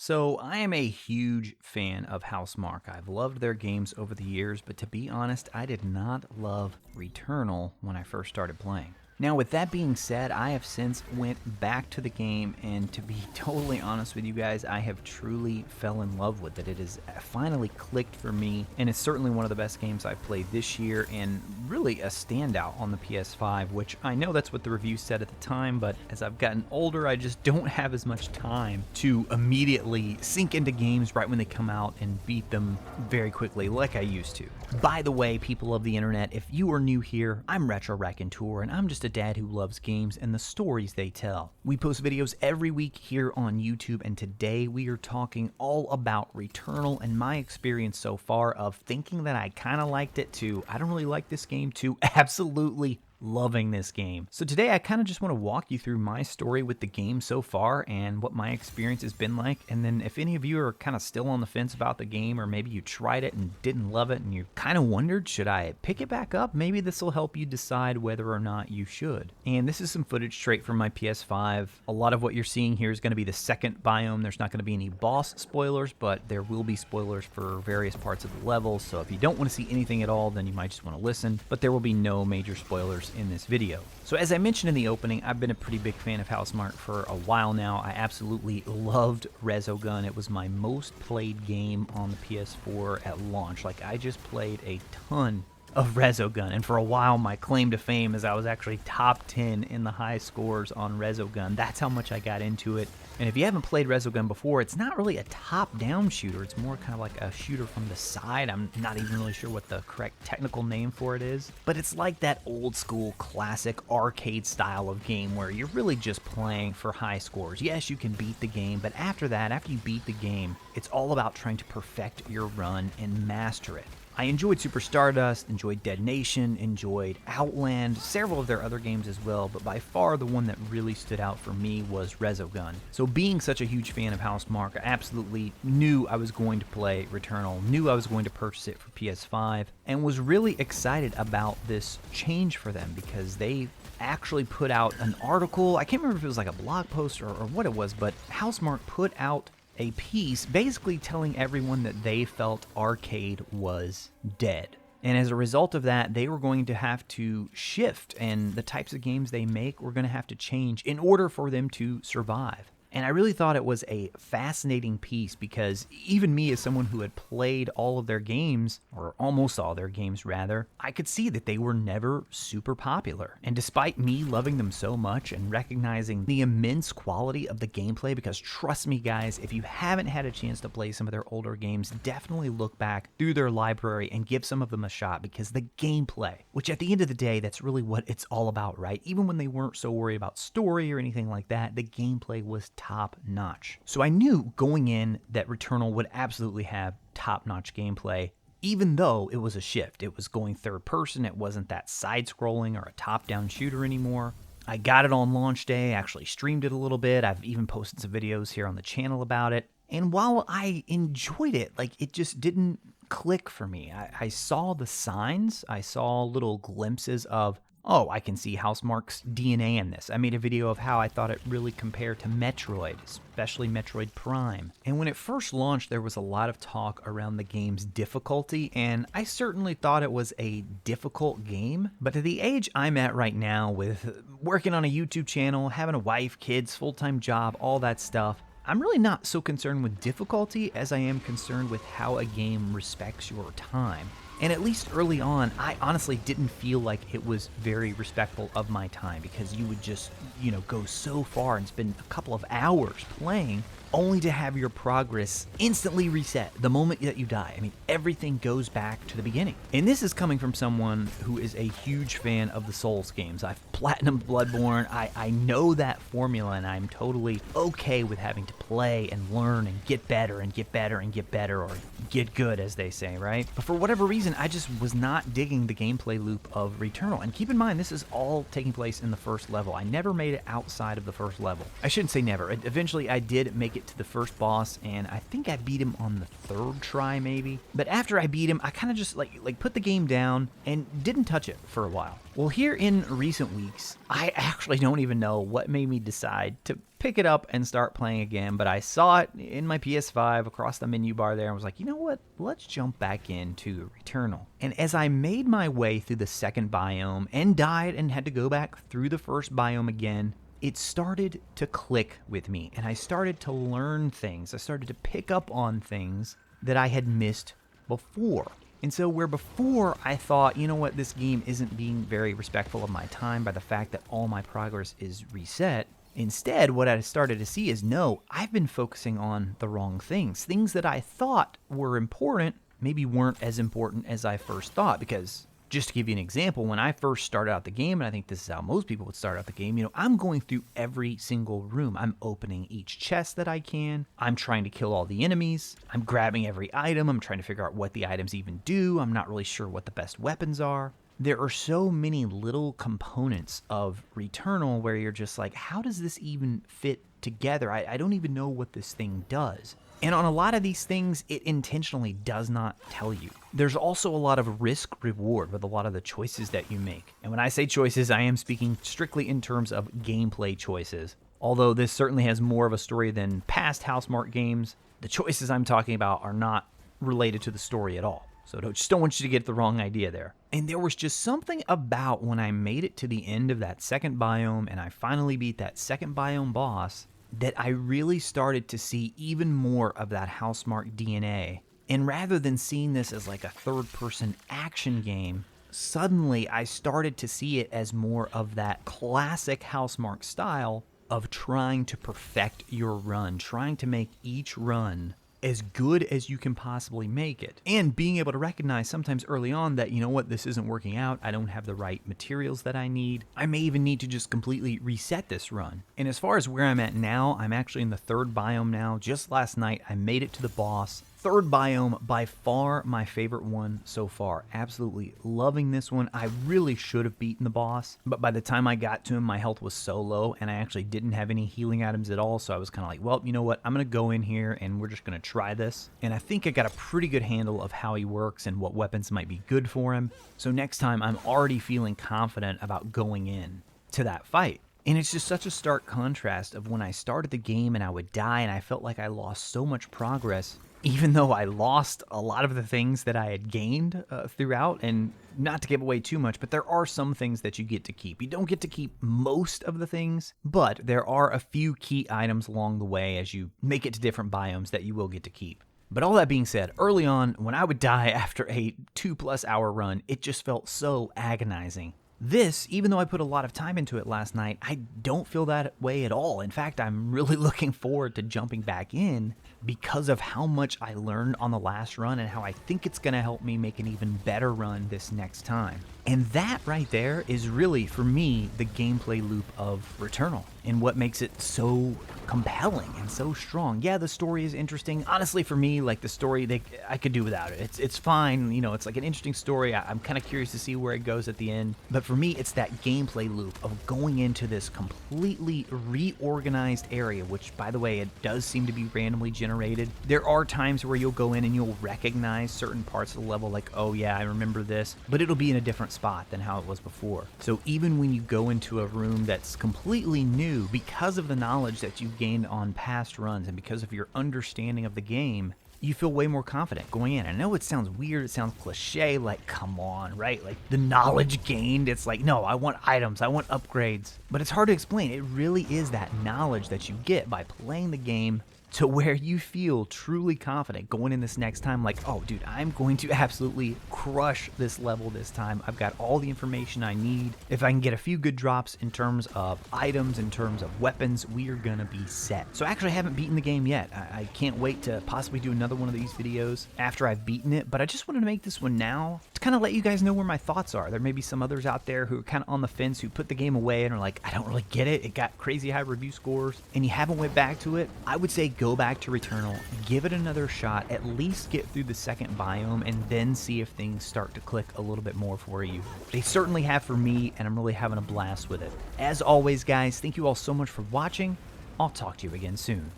So, I am a huge fan of Housemarque. I've loved their games over the years, but to be honest, I did not love Returnal when I first started playing. Now, with that being said, I have since went back to the game, and to be totally honest with you guys, I have truly fell in love with it. It has finally clicked for me, and it's certainly one of the best games I've played this year, and really a standout on the PS5, which I know that's what the review said at the time, but as I've gotten older, I just don't have as much time to immediately sink into games right when they come out and beat them very quickly like I used to. By the way, people of the internet, if you are new here, I'm RetroRaconteur, and I'm just a dad who loves games and the stories they tell. We post videos every week here on YouTube, and today we are talking all about Returnal and my experience so far of thinking that I kind of liked it to I don't really like this game to absolutely loving this game. So today I kind of just want to walk you through my story with the game so far and what my experience has been like, and then if any of you are kind of still on the fence about the game, or maybe you tried it and didn't love it and you kind of wondered, should I pick it back up? Maybe this will help you decide whether or not you should. And this is some footage straight from my PS5. A lot of what you're seeing here is going to be the second biome. There's not going to be any boss spoilers, but there will be spoilers for various parts of the level, so if you don't want to see anything at all, then you might just want to listen, but there will be no major spoilers in this video. So as I mentioned in the opening, I've been a pretty big fan of Housemarque for a while now. I absolutely loved Resogun. It was my most played game on the PS4 at launch. Like, I just played a ton of Resogun, and for a while my claim to fame is I was actually top 10 in the high scores on Resogun. That's how much I got into it. And if you haven't played Resogun before, it's not really a top-down shooter. It's more kind of like a shooter from the side. I'm not even really sure what the correct technical name for it is. But it's like that old-school, classic arcade style of game where you're really just playing for high scores. Yes, you can beat the game, but after that, after you beat the game, it's all about trying to perfect your run and master it. I enjoyed Super Stardust, enjoyed Dead Nation, enjoyed Outland, several of their other games as well, but by far the one that really stood out for me was Resogun. So being such a huge fan of Housemarque, I absolutely knew I was going to play Returnal, knew I was going to purchase it for PS5, and was really excited about this change for them because they actually put out an article. I can't remember if it was like a blog post or what it was, but Housemarque put out a piece basically telling everyone that they felt arcade was dead. And as a result of that, they were going to have to shift, and the types of games they make were going to have to change in order for them to survive. And I really thought it was a fascinating piece because even me, as someone who had played all of their games, or almost all their games rather, I could see that they were never super popular. And despite me loving them so much and recognizing the immense quality of the gameplay, because trust me guys, if you haven't had a chance to play some of their older games, definitely look back through their library and give some of them a shot, because the gameplay, which at the end of the day, that's really what it's all about, right? Even when they weren't so worried about story or anything like that, the gameplay was top notch. So I knew going in that Returnal would absolutely have top notch gameplay, even though it was a shift. It was going third person. It wasn't that side scrolling or a top down shooter anymore. I got it on launch day, actually streamed it a little bit. I've even posted some videos here on the channel about it. And while I enjoyed it, like, it just didn't click for me. I saw the signs. I saw little glimpses of, oh, I can see Housemarque's DNA in this. I made a video of how I thought it really compared to Metroid, especially Metroid Prime. And when it first launched, there was a lot of talk around the game's difficulty, and I certainly thought it was a difficult game. But at the age I'm at right now, with working on a YouTube channel, having a wife, kids, full-time job, all that stuff, I'm really not so concerned with difficulty as I am concerned with how a game respects your time. And at least early on, I honestly didn't feel like it was very respectful of my time, because you would just, go so far and spend a couple of hours playing only to have your progress instantly reset the moment that you die. I mean, everything goes back to the beginning. And this is coming from someone who is a huge fan of the Souls games. I've platinumed Bloodborne. I know that formula, and I'm totally okay with having to play and learn and get better and get better and get better, or get good, as they say, right? But for whatever reason, I just was not digging the gameplay loop of Returnal. And keep in mind, this is all taking place in the first level. I never made it outside of the first level. I shouldn't say never. Eventually, I did make it to the first boss, and I think I beat him on the third try, maybe. But after I beat him, I kind of just like put the game down and didn't touch it for a while. Well, here in recent weeks, I actually don't even know what made me decide to pick it up and start playing again, but I saw it in my PS5 across the menu bar there and was like, you know what? Let's jump back into Returnal. And as I made my way through the second biome and died and had to go back through the first biome again, it started to click with me, and I started to learn things. I started to pick up on things that I had missed before. And so where before I thought, you know what, this game isn't being very respectful of my time by the fact that all my progress is reset, instead what I started to see is, no, I've been focusing on the wrong things. Things that I thought were important maybe weren't as important as I first thought, because just to give you an example, when I first started out the game, and I think this is how most people would start out the game, I'm going through every single room. I'm opening each chest that I can. I'm trying to kill all the enemies. I'm grabbing every item. I'm trying to figure out what the items even do. I'm not really sure what the best weapons are. There are so many little components of Returnal where you're just like, how does this even fit together? I don't even know what this thing does. And on a lot of these things, it intentionally does not tell you. There's also a lot of risk-reward with a lot of the choices that you make. And when I say choices, I am speaking strictly in terms of gameplay choices. Although this certainly has more of a story than past Housemarque games, the choices I'm talking about are not related to the story at all. So just don't want you to get the wrong idea there. And there was just something about when I made it to the end of that second biome and I finally beat that second biome boss that I really started to see even more of that Housemarque DNA. And rather than seeing this as like a third-person action game, suddenly I started to see it as more of that classic Housemarque style of trying to perfect your run, trying to make each run as good as you can possibly make it. And being able to recognize sometimes early on that, you know what, this isn't working out. I don't have the right materials that I need. I may even need to just completely reset this run. And as far as where I'm at now, I'm actually in the third biome now. Just last night, I made it to the boss. Third biome, by far my favorite one so far. Absolutely loving this one. I really should have beaten the boss, but by the time I got to him, my health was so low, and I actually didn't have any healing items at all, so I was kind of like, well, you know what? I'm going to go in here, and we're just going to try this. And I think I got a pretty good handle of how he works and what weapons might be good for him. So next time, I'm already feeling confident about going in to that fight. And it's just such a stark contrast of when I started the game and I would die, and I felt like I lost so much progress, even though I lost a lot of the things that I had gained throughout. And not to give away too much, but there are some things that you get to keep. You don't get to keep most of the things, but there are a few key items along the way as you make it to different biomes that you will get to keep. But all that being said, early on, when I would die after a 2+ hour run, it just felt so agonizing. This, even though I put a lot of time into it last night, I don't feel that way at all. In fact, I'm really looking forward to jumping back in because of how much I learned on the last run and how I think it's going to help me make an even better run this next time. And that right there is really, for me, the gameplay loop of Returnal and what makes it so compelling and so strong. Yeah, the story is interesting. Honestly, for me, like the story, I could do without it. It's fine. It's like an interesting story. I'm kind of curious to see where it goes at the end. But for me, it's that gameplay loop of going into this completely reorganized area, which, by the way, it does seem to be randomly generated. There are times where you'll go in and you'll recognize certain parts of the level, like, oh yeah, I remember this, but it'll be in a different spot than how it was before. So even when you go into a room that's completely new, because of the knowledge that you've gained on past runs and because of your understanding of the game, you feel way more confident going in. I know it sounds weird, it sounds cliche, like, come on, right? Like, the knowledge gained, it's like, no, I want items, I want upgrades. But it's hard to explain. It really is that knowledge that you get by playing the game to where you feel truly confident going in this next time, like, oh dude, I'm going to absolutely crush this level this time. I've got all the information I need. If I can get a few good drops in terms of items, in terms of weapons, we are gonna be set. So actually I haven't beaten the game yet. I can't wait to possibly do another one of these videos after I've beaten it, but I just wanted to make this one now to kind of let you guys know where my thoughts are. There may be some others out there who are kind of on the fence, who put the game away and are like, I don't really get it. It got crazy high review scores and you haven't went back to it. I would say go back to Returnal, give it another shot, at least get through the second biome, and then see if things start to click a little bit more for you. They certainly have for me, and I'm really having a blast with it. As always, guys, thank you all so much for watching. I'll talk to you again soon.